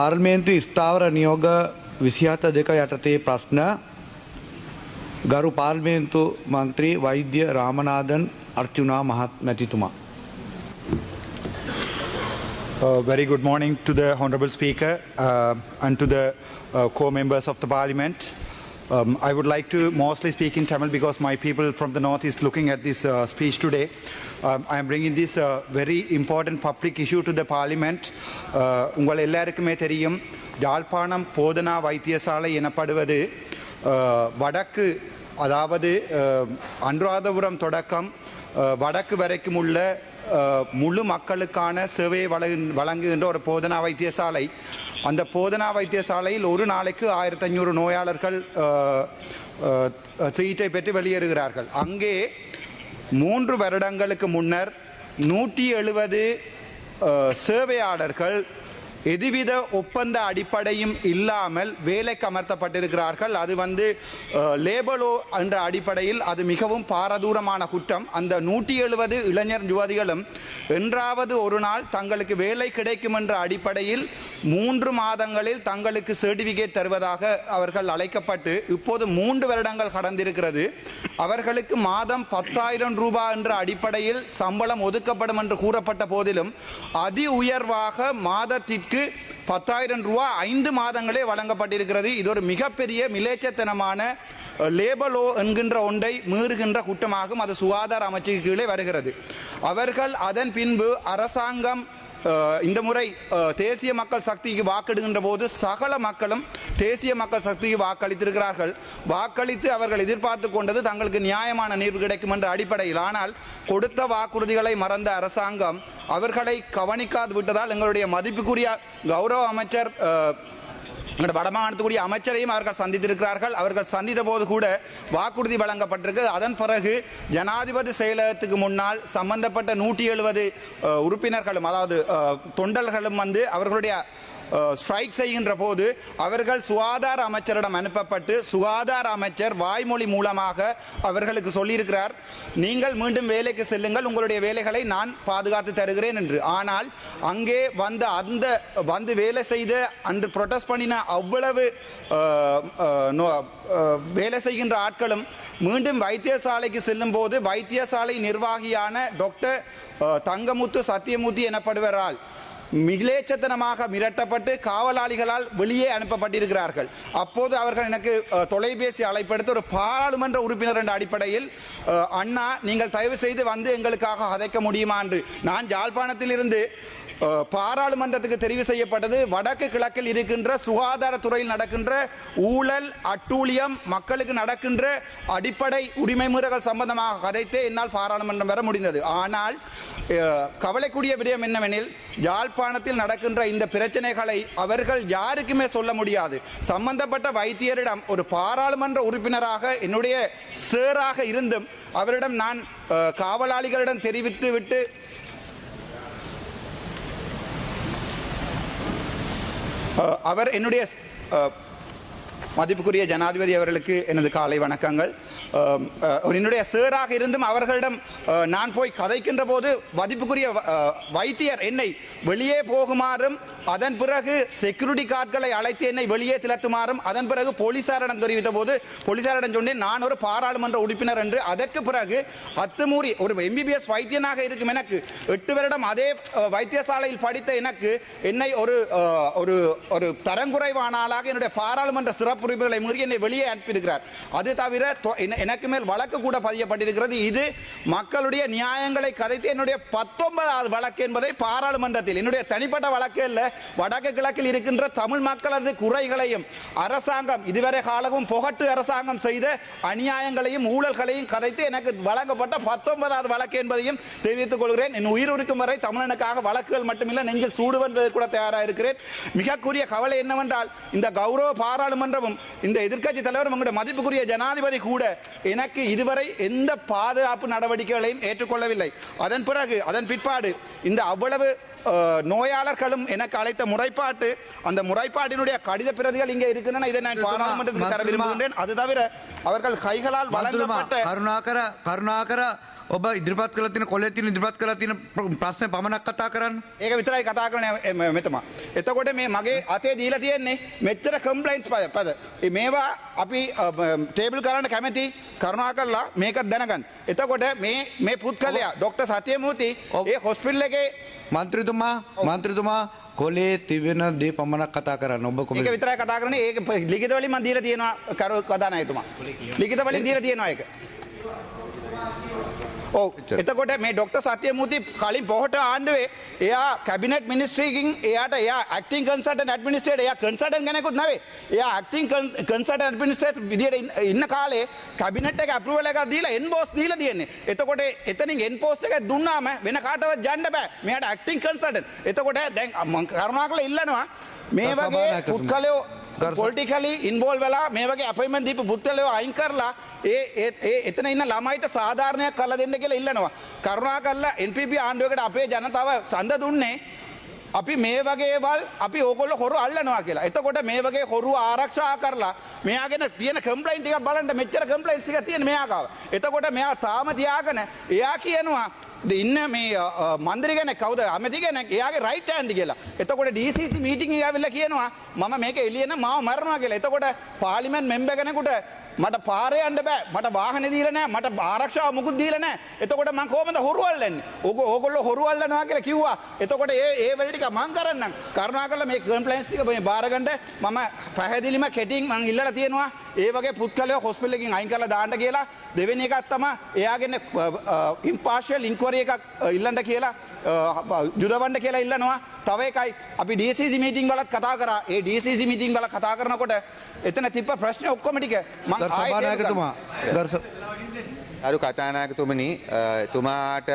පාර්ලිමේන්තු ස්ථාවර නියෝග 27 යටතේ ප්‍රශ්න ගරු පාර්ලිමේන්තු මන්ත්‍රී වෛද්‍ය Ramanathan අර්චුනා මහත්මැතිතුමා. Very good morning to the Honorable Speaker and to the co-members of the Parliament. I would like to mostly speak in Tamil because my people from the north is looking at this speech today. I am bringing this very important public issue to the Parliament. உங்கள் எல்லாருக்குமே தெரியும் யாழ்ப்பாணம் போதனா வைத்தியசாலை எனப்படுவது வடக்கு அதாவது அனுராதபுரம் தொடக்கம் வடக்கு வரைக்கும் உள்ள முழு மக்களுக்கான சேவை வழங்குகின்ற ஒரு போதனா வைத்தியசாலை. அந்த போதனா வைத்தியசாலையில் ஒரு நாளைக்கு 1500 நோயாளர்கள் சிகிச்சை பெற்று வெளியேறுகிறார்கள். அங்கே 3 வருடங்களுக்கு முன்னர் 170 சேவையாளர்கள் எதுவித ஒப்பந்த அடிப்படையும் இல்லாமல் வேலைக்கு அமர்த்தப்பட்டிருக்கிறார்கள். அது லேபலோ என்ற அடிப்படையில் அது மிகவும் பாரதூரமான குற்றம். அந்த 170 இளைஞர் யுவதிகளும் என்றாவது ஒரு நாள் தங்களுக்கு வேலை கிடைக்கும் என்ற அடிப்படையில் 3 மாதங்களில் தங்களுக்கு சர்டிபிகேட் தருவதாக அவர்கள் அழைக்கப்பட்டு இப்போது 3 வருடங்கள் கடந்திருக்கிறது. அவர்களுக்கு மாதம் 10,000 ரூபாய் என்ற அடிப்படையில் சம்பளம் ஒதுக்கப்படும் என்று கூறப்பட்ட போதிலும் அதி உயர்வாக மாதத்திற்கு 10,000 ரூபாய் 5 மாதங்களே வழங்கப்பட்டிருக்கிறது. இது ஒரு மிகப்பெரிய மிலேச்சத்தனமான லேபலோ என்கின்ற ஒன்றை மீறுகின்ற குற்றமாகும். அது சுகாதார அமைச்சுக்கு கீழே வருகிறது. அவர்கள் அதன் பின்பு அரசாங்கம் இந்த முறை தேசிய மக்கள் சக்திக்கு வாக்கெடுகின்ற போது சகல மக்களும் தேசிய மக்கள் சக்திக்கு வாக்களித்திருக்கிறார்கள். வாக்களித்து அவர்கள் எதிர்பார்த்து கொண்டது தங்களுக்கு நியாயமான நீர்வு கிடைக்கும் என்ற அடிப்படையில். ஆனால் கொடுத்த வாக்குறுதிகளை மறந்த அரசாங்கம் அவர்களை கவனிக்காது விட்டதால் எங்களுடைய மதிப்புக்குரிய கௌரவ அமைச்சர் வடமாகாணத்துக்குரிய அமைச்சரையும் அவர்கள் சந்தித்திருக்கிறார்கள். அவர்கள் சந்தித்த போது கூட வாக்குறுதி வழங்கப்பட்டிருக்கு. அதன் பிறகு ஜனாதிபதி செயலகத்துக்கு முன்னால் சம்பந்தப்பட்ட 170 உறுப்பினர்களும் அதாவது தொண்டர்களும் அவர்களுடைய ஸ்ட்ரைக் செய்கின்ற போது அவர்கள் சுகாதார அமைச்சரிடம் அனுப்பப்பட்டு சுகாதார அமைச்சர் வாய்மொழி மூலமாக அவர்களுக்கு சொல்லியிருக்கிறார், நீங்கள் மீண்டும் வேலைக்கு செல்லுங்கள், உங்களுடைய வேலைகளை நான் பாதுகாத்து தருகிறேன் என்று. ஆனால் அங்கே வந்து வேலை செய்து அன்று ப்ரொட்டஸ்ட் பண்ணின அவ்வளவு வேலை செய்கின்ற ஆட்களும் மீண்டும் வைத்தியசாலைக்கு செல்லும் போது வைத்தியசாலை நிர்வாகியான டாக்டர் தங்கமுத்து சத்தியமூர்த்தி எனப்படுவரால் மிலேச்சத்தனமாக மிரட்டப்பட்டு காவலாளிகளால் வெளியே அனுப்பப்பட்டிருக்கிறார்கள். அப்போது அவர்கள் எனக்கு தொலைபேசி அழைப்படுத்த ஒரு பாராளுமன்ற உறுப்பினர் என்ற அடிப்படையில் அண்ணா நீங்கள் தயவு செய்து வந்து எங்களுக்காக கதைக்க முடியுமா என்று நான் யாழ்ப்பாணத்தில் இருந்து பாராளுமன்றத்துக்கு தெரிவு செய்யப்பட்டது. வடக்கு கிழக்கில் இருக்கின்ற சுகாதாரத்துறையில் நடக்கின்ற ஊழல் அட்டூழியம் மக்களுக்கு நடக்கின்ற அடிப்படை உரிமை மீறல்கள் சம்பந்தமாக கதைத்தே என்னால் பாராளுமன்றம் வர முடிந்தது. ஆனால் கவலைக்குரிய விடயம் என்னவெனில் யாழ்ப்பாணத்தில் நடக்கின்ற இந்த பிரச்சனைகளை அவர்கள் யாருக்குமே சொல்ல முடியாது. சம்பந்தப்பட்ட வைத்தியரிடம் ஒரு பாராளுமன்ற உறுப்பினராக என்னுடைய சேராக இருந்தும் அவரிடம் நான் காவலாளிகளிடம் தெரிவித்து விட்டு அவர் என்னுடைய மதிப்புக்குரிய ஜனாதிபதி அவர்களுக்கு எனது காலை வணக்கங்கள். என்னுடைய சேராக இருந்தும் அவர்களிடம் நான் போய் கதைக்கின்ற போது மதிப்புக்குரிய வைத்தியர் என்னை வெளியே போகுமாறும் அதன் பிறகு செக்யூரிட்டி கார்டுகளை அழைத்து என்னை வெளியே திரட்டுமாறும் அதன் பிறகு போலீசாரிடம் தெரிவித்த போது போலீசாரிடம் சொன்னேன் நான் ஒரு பாராளுமன்ற உறுப்பினர் என்று. அதற்கு பிறகு அத்துமூறி ஒரு MBBS வைத்தியனாக இருக்கும் எனக்கு 8 வருடம் அதே வைத்தியசாலையில் படித்த எனக்கு என்னை ஒரு தரங்குறைவான ஆளாக என்னுடைய பாராளுமன்ற சிறப்பு உரிமைகளை மீறி என்னை வெளியே அனுப்பியிருக்கிறார். அது தவிர எனக்கு மேல் வழக்கு கூட பதியப்பட்டிருக்கிறது. இது மக்களுடைய நியாயங்களை கதைத்து என்னுடைய 19வது வழக்கு என்பதை பாராளுமன்றத்தில் என்னுடைய தனிப்பட்ட வழக்கு அல்ல, வடக்கு கிழக்கில் இருக்கின்ற தமிழ் மக்களது குறைகளையும் அரசாங்கம் இதுவரை காலமும் புகட்டு அரசாங்கம் செய்த அநியாயங்களையும் ஊழல்களையும் கதைத்து எனக்கு வழங்கப்பட்ட 19வது வழக்கு என்பதையும் தெரிவித்துக் கொள்கிறேன். என் உயிர் இருக்கும் வரை தமிழனுக்காக வழக்குகள் மட்டுமில்லை நெஞ்சில் சூடுவென்பது கூட தயாராக இருக்கிறேன். மிகக்குரிய கவலை என்னவென்றால் இந்த கௌரவ பாராளுமன்றமும் இந்த எதிர்க்கட்சி தலைவரும் உங்களுடைய மதிப்புக்குரிய ஜனாதிபதி கூட எனக்கு இதுவரை எந்த பாதுகாப்பு நடவடிக்கைகளையும் ஏற்றுக்கொள்ளவில்லை. அதன் பிற்பாடு இந்த அவ்வளவு நோயாளர்களும் எனக்கு அழைத்த முறைப்பாட்டு அந்த முறைப்பாட்டினுடைய கடித பிரதிகள் இங்கே இருக்கின்றன. இதை நான் பாராளுமன்றத்துக்கு தர விரும்புகின்றேன். அது தவிர அவர்கள் கைகளால் வழங்கப்பட்ட කරුණාකර ඔබ ඉදිරිපත් කළ තියෙන කොල්ලේ තියෙන ඉදිරිපත් කළ තියෙන ප්‍රශ්නේ පමණක් කතා කරන්න. ඒක විතරයි කතා කරන්නේ මෙතම. එතකොට මේ මගේ අතේ දීලා තියෙන්නේ මෙච්චර කම්ප්ලයින්ට්ස් පද. මේවා අපි ටේබල් කරන්න කැමති කරුණාකරලා මේක දැනගන්න. එතකොට මේ පුත්කලයා ડોક્ટર සත්‍යමූර්ති ඒ හොස්පිටල් එකේ මන්ත්‍රීතුමා කොලේ තිබෙන දේ පමණක් කතා කරන්න. ඔබ කොහොමද? ඒක විතරයි කතා කරන්නේ. ඒක ලිඛිත වලින් මම දීලා තියෙනවා කතානායකතුමා. ලිඛිත වලින් දීලා තියෙනවා ඒක. එතකොට මේ ડોક્ટર සත්‍යමූර්ති කලින් පොහොට ආණ්ඩුවේ එයා කැබිනට් මිනිස්ට්‍රීකින් එයාට එයා ඇක්ටිං කන්සල්ටන්ට් ඇඩ්මිනිස්ට්‍රේටර් එයා කන්සල්ටන්ට් කෙනෙකුත් නෙවෙයි. එයා ඇක්ටිං කන්සල්ටන්ට් ඇඩ්මිනිස්ට්‍රේටර් විදියට ඉන්න කාලේ කැබිනට් එක අප්‍රූවල් එකක් දීලා එන්බෝස් දීලා තියෙන්නේ. එතකොට එතනින් එන්පෝස්ට් එක දුන්නාම වෙන කාටවත් යන්න බෑ. මෙයාට ඇක්ටිං කන්සල්ටන්ට්. එතකොට දැන් මම කරුණාකරලා ඉල්ලනවා මේ වගේ පුත්කලයෝ පොලිටිකලි ඉන්වෝල්ව් වෙලා මේ වගේ අපොයින්ට්මන්ට් දීපු පුත්කලයෝ අයින් කරලා එතන ඉන්න ළමයිට සාධාරණයක් කරලා දෙන්න කියලා ඉල්ලනවා. කරුණාකරලා NPP ආණ්ඩුවකට අපේ ජනතාව සඳ දුන්නේ අපි මේ වගේවල් අපි ඕගොල්ලෝ හොරු අල්ලනවා කියලා. එතකොට මේ වගේ හොරු ආරක්ෂා කරලා මෙයාගෙන තියෙන කම්ප්ලයින්ට් ටිකක් බලන්න මෙච්චර කම්ප්ලයින්ට්ස් ටිකක් තියෙන මෙයා ගාව. එතකොට මෙයා තාම තියාගෙන එයා කියනවා ඉන්න මේ මන්දිරි කෙනෙක් කවුද අමති කෙනෙක් එයාගේ රයිට් හෑන්ඩ් කියලා. එතකොට DCC මීටින් එක ඇවිල්ලා කියනවා මම මේක එළියෙන මාව මරනවා කියලා. එතකොට පාර්ලිමේන්තු මෙම්බර් කෙනෙකුට මට පාරේ යන්න බෑ මට වාහනේ දීලා නැහැ මට ආරක්ෂාව මුකුත් දීලා නැහැ. එතකොට මං කොහොමද හොරු අල්ලන්නේ? ඕගොල්ලෝ හොරු අල්ලනවා කියලා කිව්වා. එතකොට ඒ වෙල ටික මං කරන්නම්. කරුණාකරලා මේ කම්ප්ලයින්ස් ටික මේ බාරගන්න මම පැහැදිලිම කෙටින් මං ඉල්ලලා තියෙනවා. ඒ වගේ පුත්කලයෝ හොස්පිටල් එකකින් අයින් කරලා දාන්න කියලා. දෙවෙනි එකක් තමයි එයාගෙන ඉම්පාර්ෂල් ඉන්ක්වයරි එකක් ඉල්ලන්න කියලා යුදවන්න කියලා ඉල්ලනවා. තව එකයි අපි DCC මීටින් වලත් කතා කරා. ඒ DCC මීටින් වල කතා කරනකොට එතන තිබ්බ ප්‍රශ්න ඔක්කොම ටික මම අරු කතානායකතුමනි එතුමාට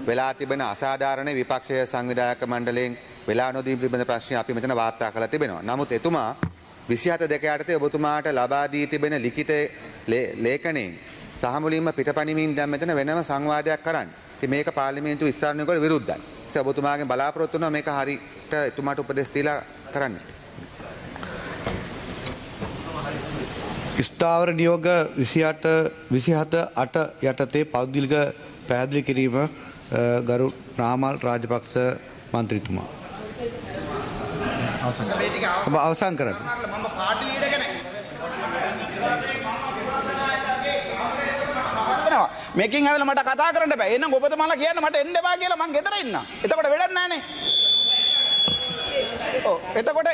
වෙලා තිබෙන අසාධාරණ විපක්ෂය සංවිධායක මණ්ඩලයෙන් වෙලා නොදී තිබෙන ප්‍රශ්න අපි මෙතන වාර්තා කරලා තිබෙනවා. නමුත් එතුමා 27 යටතේ ඔබතුමාට ලබා දී තිබෙන ලිඛිත ලේඛනයෙන් සහ මුලින්ම පිටපණිමින් දැන් මෙතන වෙනම සංවාදයක් කරන්නේ. ඉතින් මේක පාර්ලිමේන්තු විස්තරණයකට විරුද්ධයි. ඒක ඔබතුමාගෙන් බලාපොරොත්තු වෙනවා මේක හරියට එතුමාට උපදෙස් දීලා කරන්න. ස්ථාවර නියෝග 27 යටතේ පෞද්ගලික පැහැදිලි කිරීම ගරු නාමල් රාජපක්ෂ මන්ත්‍රීතුමා. අවසන් කරන්න. මම පාටි ලීඩර් කෙනෙක්. මේකෙන් ඇවිල්ලා මට කතා කරන්න බෑ. එහෙනම් ඔබතුමාලා කියන්න මට එන්න එපා කියලා මං ගෙදර ඉන්නම්. එතකොට වැඩක් නෑනේ. එතකොට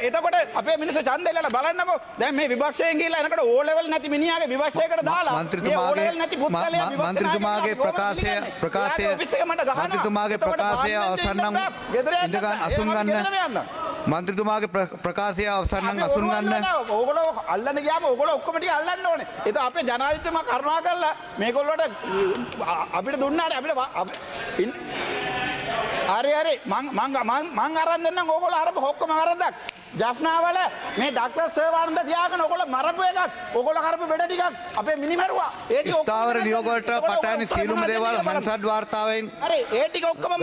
අපේ මිනිස්සු ඡන්දය ඉල්ලලා බලන්නකෝ. දැන් මේ විපක්ෂයෙන් ගිහලා එනකොට ඕ ලෙවල් නැති මිනිහාගේ විපක්ෂයකට දාලා මන්ත්‍රීතුමාගේ ප්‍රකාශය අවසන් නම් ඉඳගන්න අසුන් ගන්න. මන්ත්‍රීතුමාගේ ප්‍රකාශය අවසන් නම් අසුන් ගන්න. ඕගොල්ලෝ අල්ලන්න ගියාම ඕගොල්ලෝ ඔක්කොම ටික අල්ලන්න ඕනේ. ඒක අපේ ජනාධිපතිතුමා කරුණා කරලා මේගොල්ලෝට අපිට දුන්නාට අපිට හරි මං අරන් දෙන්නම් ඕගොල්ලෝ අරපු ඔක්කොම වරද්දක්. ජෆ්නාවල මේ ඩොක්ටර් සර්වානන්ද තියාගෙන ඕගොල්ලෝ මරපු එකක් ඕගොල්ලෝ කරපු වැඩ ටිකක් අපේ මිනිමරුවා. ඒ ටික ස්ථාවර නියෝග වලට පටහැනි සීලුම දේවල් මන්සඩ් වාර්තාවෙන් හරි ඒ ටික ඔක්කොම මම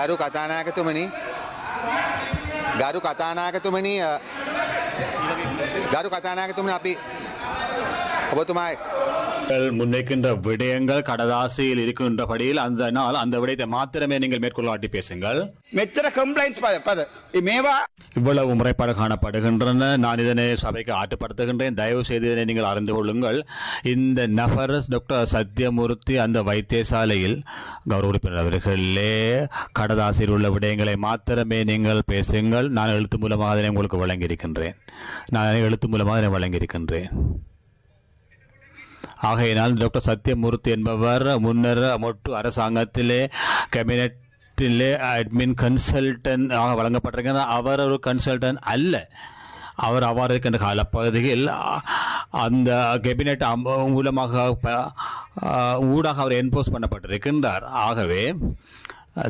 ගරු කතානායකතුමනි අපි ඔබතුමා முன்வைக்கின்ற விடயங்கள் கடதாசியில் இருக்கின்றபடியில் அந்த நாள் அந்த விடயத்தை மாத்திரமே நீங்கள் மேற்கொள்ளாட்டி பேசுங்கள். මෙච්චර කම්ප්ලයින්ට්ස් පද මේවා இவ்வளவு முறைப்பாடு காணப்படுகின்றன. நான் இதனை சபைக்கு ஆட்டுப்படுத்துகின்றேன். தயவு செய்து இதனை நீங்கள் அறிந்து கொள்ளுங்கள். இந்த நபர் டாக்டர் சத்யமூர்த்தி அந்த வைத்தியசாலையில் கௌரவ உறுப்பினர் அவர்களே கடதாசியில் உள்ள விடயங்களை மாத்திரமே நீங்கள் பேசுங்கள். நான் எழுத்து மூலமாக அதனை உங்களுக்கு வழங்கியிருக்கின்றேன். ஆகையினால் டாக்டர் சத்யமூர்த்தி என்பவர் முன்னர் மொட்டு அரசாங்கத்திலே கேபினட்டிலே அட்மின் கன்சல்டன்ட் ஆக வழங்கப்பட்டிருக்கிறார். அவர் ஒரு கன்சல்டன்ட் அல்ல. அவர் அவ்வாறு இருக்கின்ற காலப்பகுதியில் அந்த கேபினட் மூலமாக ஊடாக அவர் என்போஸ் பண்ணப்பட்டிருக்கின்றார். ஆகவே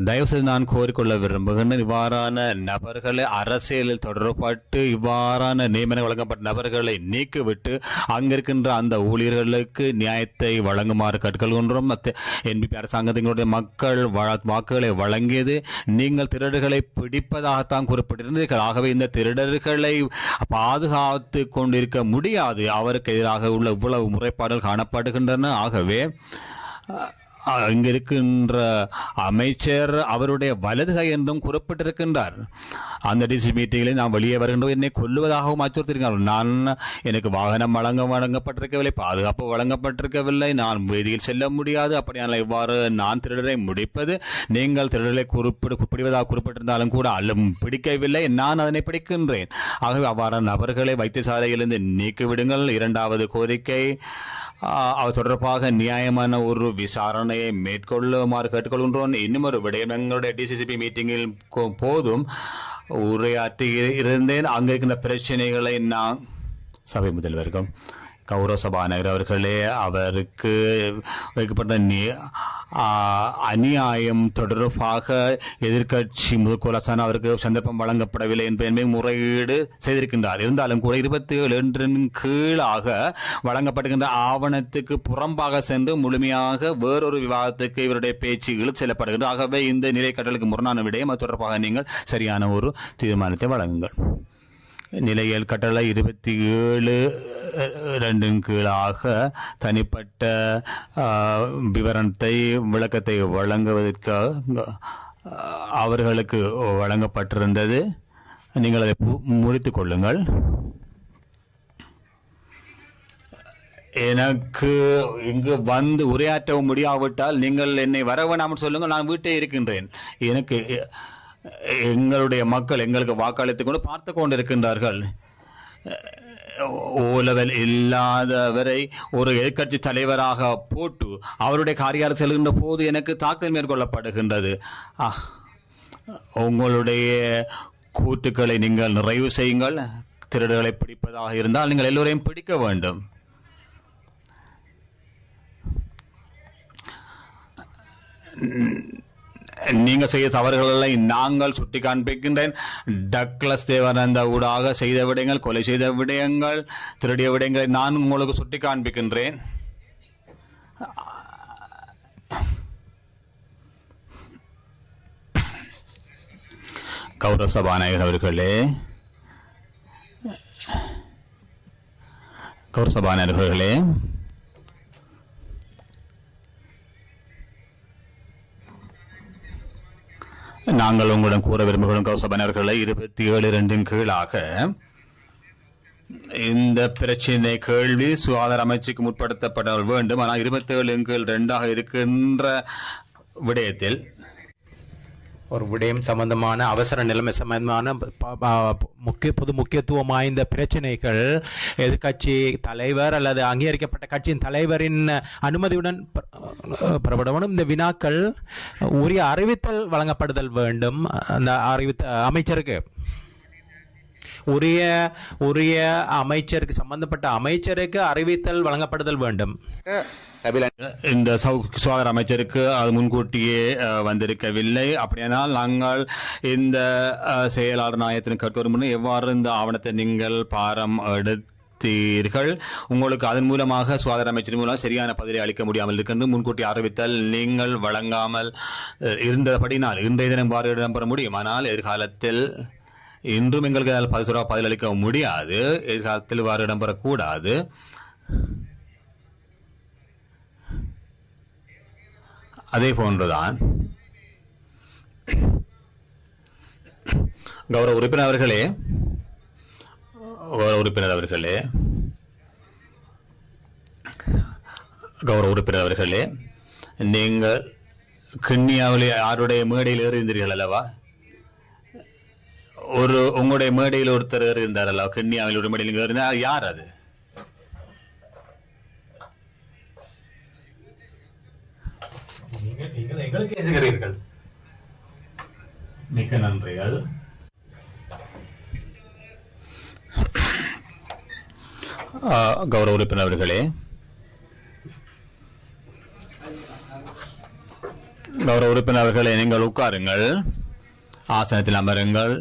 தயவுசெய்து நான் கோரிக்கொள்ள விரும்புகின்ற இவ்வாறான நபர்களை அரசியலில் தொடரப்பட்டு இவ்வாறான நியமனம் வழங்கப்பட்ட நபர்களை நீக்கிவிட்டு அங்கிருக்கின்ற அந்த ஊழியர்களுக்கு நியாயத்தை வழங்குமாறு கேட்டுக்கொள்கின்றோம். என்பிபி அரசாங்கத்தினுடைய மக்கள் வாக்குகளை வழங்கியது நீங்கள் திருடர்களை பிடிப்பதாகத்தான் குறிப்பிட்டிருந்தீர்கள். ஆகவே இந்த திருடர்களை பாதுகாத்து கொண்டிருக்க முடியாது. அவருக்கு எதிராக உள்ள இவ்வளவு முறைப்பாடுகள் காணப்படுகின்றன. ஆகவே இங்க இருக்கின்ற அமைச்சர் அவருடைய வலது கை என்றும் குறிப்பிட்டிருக்கின்றார். அந்த டிசி மீட்டிங்கில் நான் வெளியே வருகின்றோம் என்னை கொல்லுவதாகவும் அச்சுறுத்திருக்கிறார். எனக்கு வாகனம் வழங்கப்பட்டிருக்கவில்லை, பாதுகாப்பு வழங்கப்பட்டிருக்கவில்லை, நான் வீதியில் செல்ல முடியாது. அப்படியான இவ்வாறு நான் திருடரை முடிப்பது, நீங்கள் திருடரை பிடிவதாக குறிப்பிட்டிருந்தாலும் கூட பிடிக்கவில்லை, நான் அதனை பிடிக்கின்றேன். ஆகவே அவ்வாறான நபர்களை வைத்தியசாலையிலிருந்து நீக்கிவிடுங்கள். இரண்டாவது கோரிக்கை, அவர் தொடர்பாக நியாயமான ஒரு விசாரணையை மேற்கொள்ளுமாறு கேட்டுக்கொள்கின்றோம். இன்னும் ஒரு விடயம், எங்களுடைய டிசிசிபி மீட்டிங்கில் போதும் உரையாற்றி இருந்தேன். அங்கே இருக்கின்ற பிரச்சனைகளை நான் சபை முதல்வர்கள் கௌரவ சபாநாயகர் அவர்களே, அவருக்கு வைக்கப்பட்ட அநியாயம் தொடர்பாக எதிர்கட்சி முதுகோலசான அவருக்கு சந்தர்ப்பம் வழங்கப்படவில்லை என்பதை முறையீடு செய்திருக்கின்றார். இருந்தாலும் கூட 27 கீழாக வழங்கப்படுகின்ற ஆவணத்துக்கு புறம்பாக சென்று முழுமையாக வேறொரு விவாதத்துக்கு இவருடைய பேச்சு இழுத்து செல்லப்படுகின்றது. ஆகவே இந்த நிலை கட்டளுக்கு முரணான விடயம், அது தொடர்பாக நீங்கள் சரியான ஒரு தீர்மானத்தை வழங்குங்கள். நிலையல் கட்டளை 27(2) கீழாக தனிப்பட்ட விவரணத்தை விளக்கத்தை வழங்குவதற்கு அவர்களுக்கு வழங்கப்பட்டிருந்தது. நீங்கள் அதை முடித்துக் கொள்ளுங்கள். எனக்கு இங்கு வந்து உரையாற்றவும் முடியாவிட்டால் நீங்கள் என்னை வர வேண்டாம் சொல்லுங்கள், நான் வீட்டே இருக்கின்றேன். எனக்கு எங்களுடைய மக்கள் எங்களுக்கு வாக்களித்துக் கொண்டு பார்த்து கொண்டிருக்கின்றார்கள். ஓலவல் இல்லாதவரை ஒரு எதிர்கட்சி தலைவராக போட்டு அவருடைய காரியாலயம் செல்கின்ற போது எனக்கு தாக்குதல் மேற்கொள்ளப்படுகின்றது. உங்களுடைய கூற்றுக்களை நீங்கள் நிறைவு செய்யுங்கள். திருடர்களை பிடிப்பதாக இருந்தால் நீங்கள் எல்லோரையும் பிடிக்க வேண்டும். நீங்கள் செய்த தவறுகளை நாங்கள் சுட்டி காண்பிக்கின்றேன். டக்ளஸ் தேவானந்தா ஊடாக செய்த விடயங்கள், கொலை செய்த விடயங்கள், திருடிய விடயங்களை நான் உங்களுக்கு சுட்டி காண்பிக்கின்றேன். கௌரவ சபாநாயகர் அவர்களே, நாங்கள் உங்களிடம் கூற விரும்புகிறோம் கௌசபனர்களை 27(2) கீழாக இந்த பிரச்சினை கேள்வி சுகாதார அமைச்சுக்கு முற்படுத்தப்பட வேண்டும். ஆனால் 27(2) இருக்கின்ற விடயத்தில் ஒரு விடயம் சம்பந்தமான அவசர நிலைமை சம்பந்தமான பொது முக்கியத்துவம் வாய்ந்த பிரச்சனைகள் எதிர்கட்சி தலைவர் அல்லது அங்கீகரிக்கப்பட்ட கட்சியின் தலைவரின் அனுமதியுடன் புறப்படவும் இந்த வினாக்கள் உரிய அறிவித்தல் வழங்கப்படுதல் வேண்டும். அந்த அமைச்சருக்கு உரிய அமைச்சருக்கு சம்பந்தப்பட்ட அமைச்சருக்கு அறிவித்தல் வழங்கப்படுதல் வேண்டும். இந்த சுகாதார அமைச்சருக்கு அது முன்கூட்டியே வந்திருக்கவில்லை. அப்படியானால் நாங்கள் இந்த செயலாளர் நாயகத்தின் கேட்க முன்னே எவ்வாறு இந்த ஆவணத்தை நீங்கள் பாரம் எடுத்தீர்கள், உங்களுக்கு அதன் மூலமாக சுகாதார அமைச்சர் மூலம் சரியான பதிலை அளிக்க முடியாமல் இருக்கின்ற முன்கூட்டி அறிவித்தல் நீங்கள் வழங்காமல் இருந்தபடினால் இன்றைய தினம் வார இடம்பெற முடியும். ஆனால் எதிர்காலத்தில் இன்றும் எங்களுக்கு பதிலளிக்க முடியாது. எதிர்காலத்தில் வார இடம்பெறக்கூடாது. அதே போன்றுதான் கௌரவ உறுப்பினர் அவர்களே, நீங்கள் கிண்ணியாவிலே யாருடைய மேடையில் ஏறியிருந்தீர்கள் அல்லவா? உங்களுடைய மேடையில் ஒருத்தர் ஏறியிருந்தார் அல்லவா? கிண்ணியாவில் ஒரு மேடையில் ஏறினார். யார் அது? நீங்கள் எங்களுக்கு பேசுகிறீர்கள். மிக்க நன்றிகள். கௌரவ உறுப்பினர் அவர்களே, கௌரவ உறுப்பினர்களே, நீங்கள் உட்காருங்கள், ஆசனத்தில் அமருங்கள்.